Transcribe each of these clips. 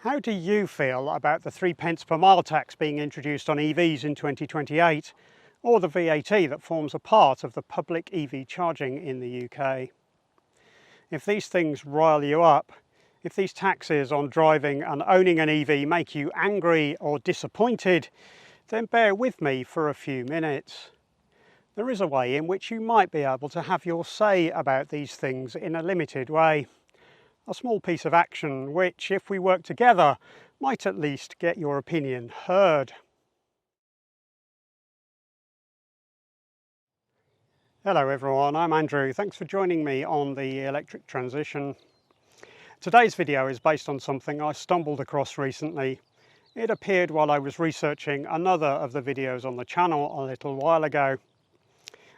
How do you feel about the 3p per mile tax being introduced on EVs in 2028, or the VAT that forms a part of the public EV charging in the UK? If these things rile you up, if these taxes on driving and owning an EV make you angry or disappointed, then bear with me for a few minutes. There is a way in which you might be able to have your say about these things in a limited way. A small piece of action which, if we work together, might at least get your opinion heard. Hello everyone, I'm Andrew. Thanks for joining me on the electric transition. Today's video is based on something I stumbled across recently. It appeared while I was researching another of the videos on the channel a little while ago.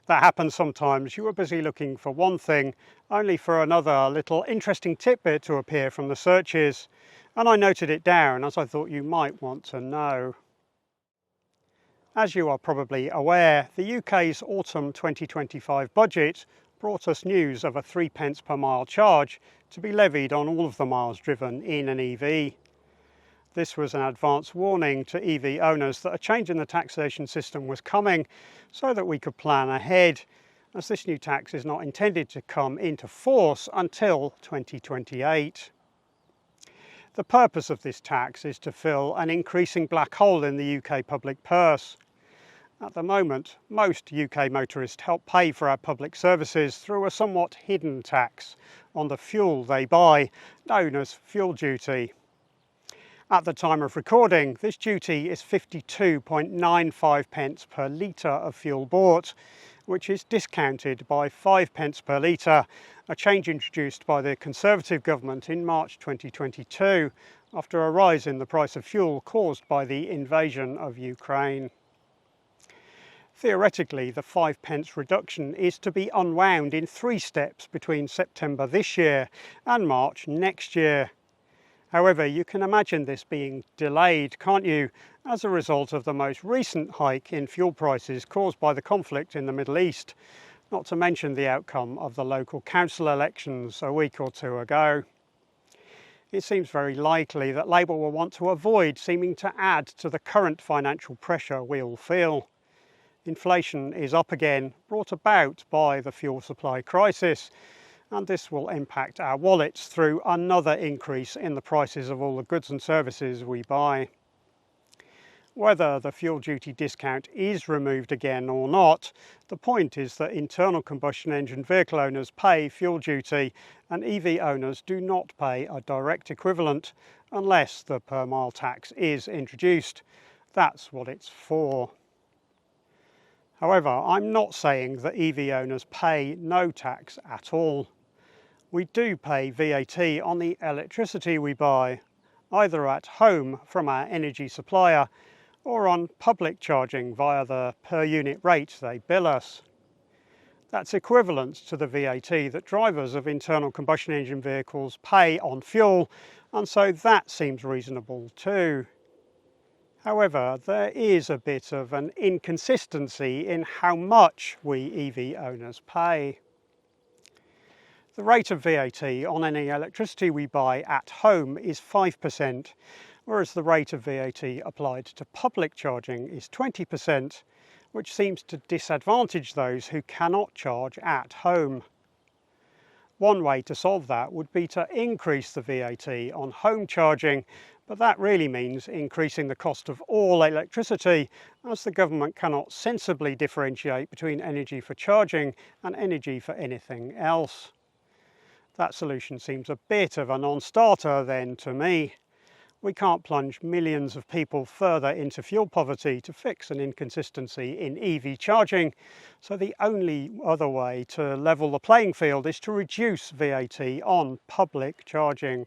That happens sometimes. You are busy looking for one thing, only for another little interesting tidbit to appear from the searches, and I noted it down as I thought you might want to know. As you are probably aware, the UK's autumn 2025 budget brought us news of a 3p per mile charge to be levied on all of the miles driven in an EV. This was an advance warning to EV owners that a change in the taxation system was coming so that we could plan ahead, as this new tax is not intended to come into force until 2028. The purpose of this tax is to fill an increasing black hole in the UK public purse. At the moment, most UK motorists help pay for our public services through a somewhat hidden tax on the fuel they buy, known as fuel duty. At the time of recording, this duty is 52.95p per litre of fuel bought, which is discounted by 5p per litre, a change introduced by the Conservative government in March 2022, after a rise in the price of fuel caused by the invasion of Ukraine. Theoretically, the 5p reduction is to be unwound in 3 steps between September this year and March next year. However, you can imagine this being delayed, can't you, as a result of the most recent hike in fuel prices caused by the conflict in the Middle East, not to mention the outcome of the local council elections a week or two ago. It seems very likely that Labour will want to avoid seeming to add to the current financial pressure we all feel. Inflation is up again, brought about by the fuel supply crisis, and this will impact our wallets through another increase in the prices of all the goods and services we buy. Whether the fuel duty discount is removed again or not, the point is that internal combustion engine vehicle owners pay fuel duty and EV owners do not pay a direct equivalent unless the per mile tax is introduced. That's what it's for. However, I'm not saying that EV owners pay no tax at all. We do pay VAT on the electricity we buy, either at home from our energy supplier or on public charging via the per unit rate they bill us. That's equivalent to the VAT that drivers of internal combustion engine vehicles pay on fuel, and so that seems reasonable too. However, there is a bit of an inconsistency in how much we EV owners pay. The rate of VAT on any electricity we buy at home is 5%, whereas the rate of VAT applied to public charging is 20%, which seems to disadvantage those who cannot charge at home. One way to solve that would be to increase the VAT on home charging, but that really means increasing the cost of all electricity, as the government cannot sensibly differentiate between energy for charging and energy for anything else. That solution seems a bit of a non-starter then to me. We can't plunge millions of people further into fuel poverty to fix an inconsistency in EV charging, so the only other way to level the playing field is to reduce VAT on public charging.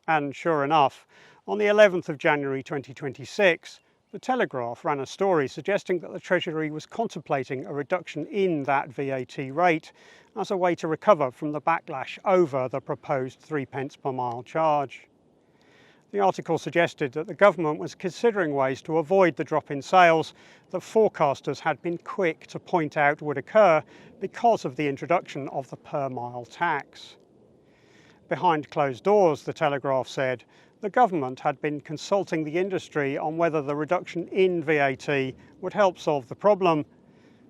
And sure enough, on the 11th of January 2026, The Telegraph ran a story suggesting that the Treasury was contemplating a reduction in that VAT rate as a way to recover from the backlash over the proposed 3p per mile charge. The article suggested that the government was considering ways to avoid the drop in sales that forecasters had been quick to point out would occur because of the introduction of the per mile tax. behind closed doors, the Telegraph said, the government had been consulting the industry on whether the reduction in VAT would help solve the problem,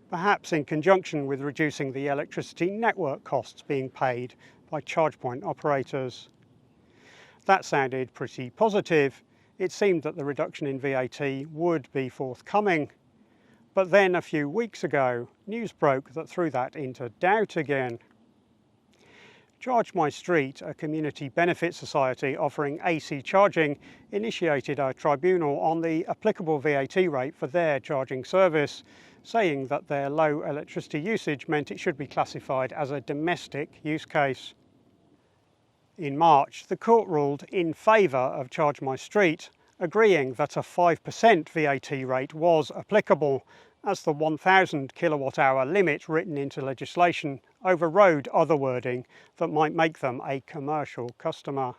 perhaps in conjunction with reducing the electricity network costs being paid by charge point operators. That sounded pretty positive. It seemed that the reduction in VAT would be forthcoming. But then a few weeks ago, news broke that threw that into doubt again. Charge My Street, a community benefit society offering AC charging, initiated a tribunal on the applicable VAT rate for their charging service, saying that their low electricity usage meant it should be classified as a domestic use case. In March, the court ruled in favour of Charge My Street, agreeing that a 5% VAT rate was applicable, as the 1,000 kilowatt-hour limit written into legislation overrode other wording that might make them a commercial customer.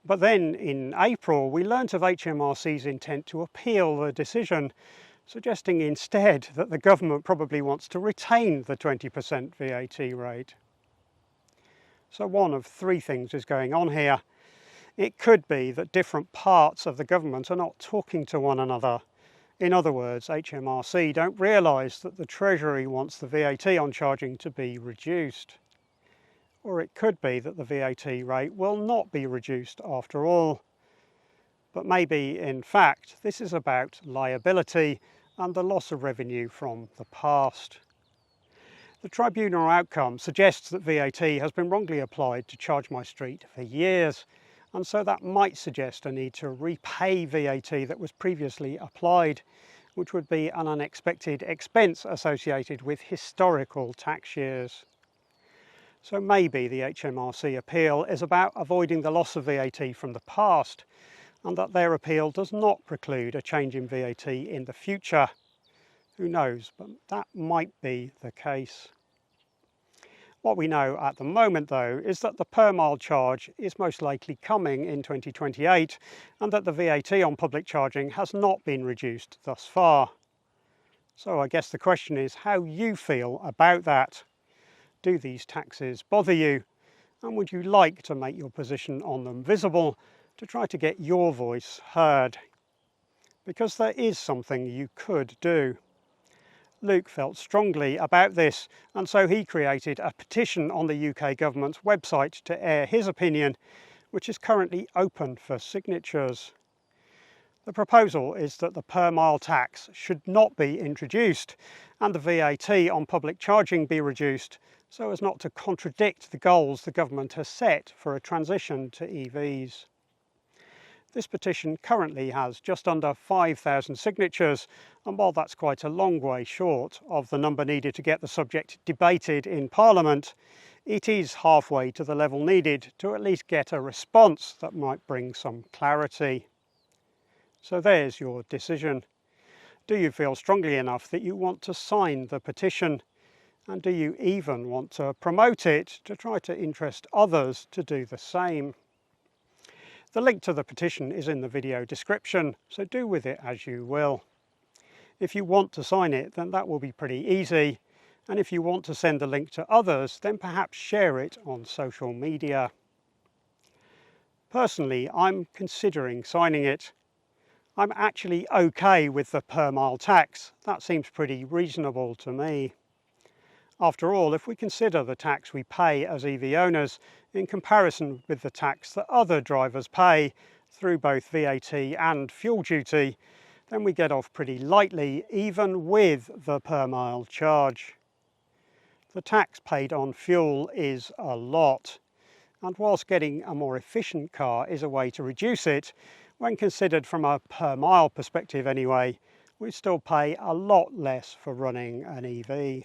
But then in April we learnt of HMRC's intent to appeal the decision, suggesting instead that the government probably wants to retain the 20% VAT rate. So one of three things is going on here. It could be that different parts of the government are not talking to one another. In other words, HMRC don't realise that the Treasury wants the VAT on charging to be reduced. Or it could be that the VAT rate will not be reduced after all. But maybe, in fact, this is about liability and the loss of revenue from the past. The tribunal outcome suggests that VAT has been wrongly applied to Charge My Street for years, and so that might suggest a need to repay VAT that was previously applied, which would be an unexpected expense associated with historical tax years. So maybe the HMRC appeal is about avoiding the loss of VAT from the past, and that their appeal does not preclude a change in VAT in the future. Who knows, but that might be the case. What we know at the moment, though, is that the per mile charge is most likely coming in 2028 and that the VAT on public charging has not been reduced thus far. So I guess the question is how you feel about that. Do these taxes bother you? And would you like to make your position on them visible to try to get your voice heard? Because there is something you could do. Luke felt strongly about this, and so he created a petition on the UK government's website to air his opinion, which is currently open for signatures. The proposal is that the per mile tax should not be introduced and the VAT on public charging be reduced so as not to contradict the goals the government has set for a transition to EVs. This petition currently has just under 5,000 signatures, and while that's quite a long way short of the number needed to get the subject debated in Parliament, it is halfway to the level needed to at least get a response that might bring some clarity. So there's your decision. Do you feel strongly enough that you want to sign the petition? And do you even want to promote it to try to interest others to do the same? The link to the petition is in the video description, so do with it as you will. If you want to sign it, then that will be pretty easy, and if you want to send the link to others, then perhaps share it on social media. Personally, I'm considering signing it. I'm actually okay with the per mile tax. That seems pretty reasonable to me. After all, if we consider the tax we pay as EV owners in comparison with the tax that other drivers pay through both VAT and fuel duty, then we get off pretty lightly even with the per mile charge. The tax paid on fuel is a lot, and whilst getting a more efficient car is a way to reduce it, when considered from a per mile perspective anyway, we still pay a lot less for running an EV.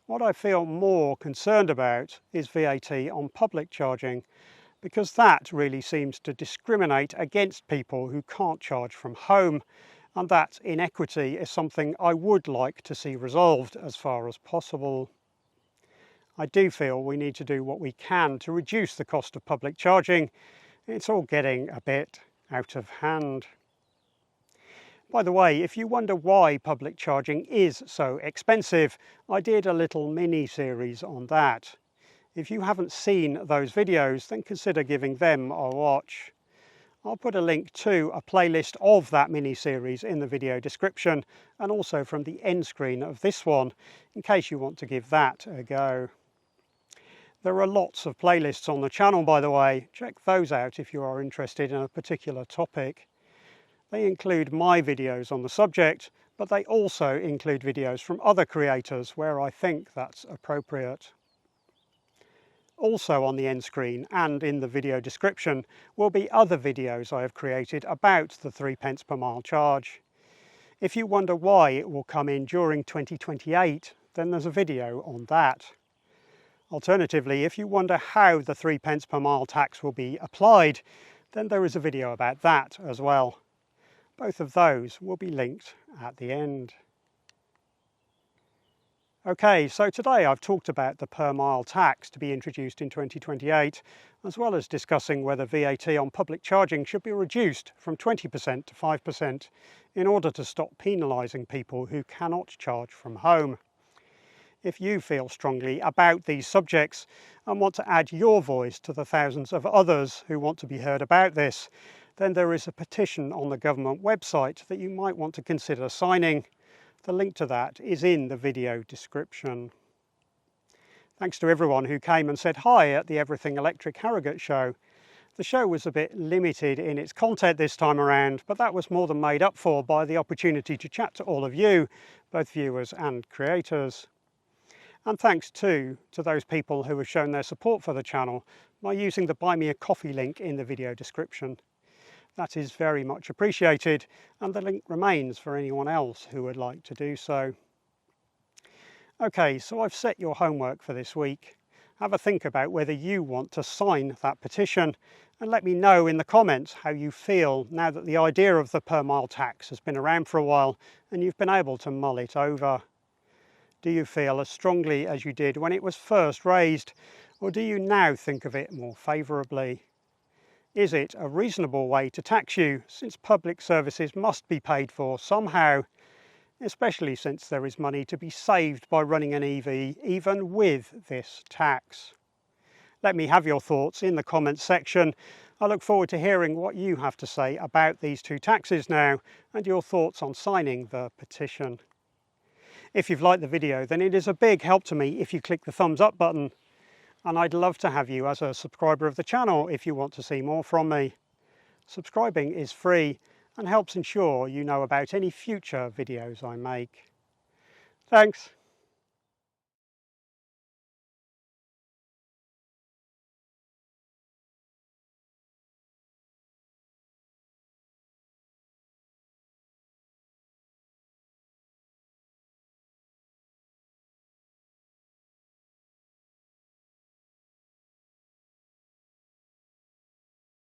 What I feel more concerned about is VAT on public charging, because that really seems to discriminate against people who can't charge from home, and that inequity is something I would like to see resolved as far as possible. I do feel we need to do what we can to reduce the cost of public charging. It's all getting a bit out of hand. By the way, if you wonder why public charging is so expensive, I did a little mini-series on that. If you haven't seen those videos, then consider giving them a watch. I'll put a link to a playlist of that mini-series in the video description, and also from the end screen of this one, in case you want to give that a go. There are lots of playlists on the channel, by the way. Check those out if you are interested in a particular topic. They include my videos on the subject, but they also include videos from other creators where I think that's appropriate. Also on the end screen and in the video description will be other videos I have created about the 3p per mile charge. If you wonder why it will come in during 2028, then there's a video on that. Alternatively, if you wonder how the 3p per mile tax will be applied, then there is a video about that as well. Both of those will be linked at the end. Okay, so today I've talked about the per mile tax to be introduced in 2028, as well as discussing whether VAT on public charging should be reduced from 20% to 5% in order to stop penalising people who cannot charge from home. If you feel strongly about these subjects and want to add your voice to the thousands of others who want to be heard about this, then there is a petition on the government website that you might want to consider signing. The link to that is in the video description. Thanks to everyone who came and said hi at the Everything Electric Harrogate show. The show was a bit limited in its content this time around, but that was more than made up for by the opportunity to chat to all of you, both viewers and creators. And thanks too to those people who have shown their support for the channel by using the Buy Me a Coffee link in the video description. That is very much appreciated, and the link remains for anyone else who would like to do so. Okay, so I've set your homework for this week. Have a think about whether you want to sign that petition, and let me know in the comments how you feel now that the idea of the per mile tax has been around for a while and you've been able to mull it over. Do you feel as strongly as you did when it was first raised, or do you now think of it more favourably? Is it a reasonable way to tax you, since public services must be paid for somehow, especially since there is money to be saved by running an EV even with this tax? Let me have your thoughts in the comments section. I look forward to hearing what you have to say about these two taxes now, and your thoughts on signing the petition. If you've liked the video, then it is a big help to me if you click the thumbs up button. And I'd love to have you as a subscriber of the channel if you want to see more from me. Subscribing is free and helps ensure you know about any future videos I make. Thanks.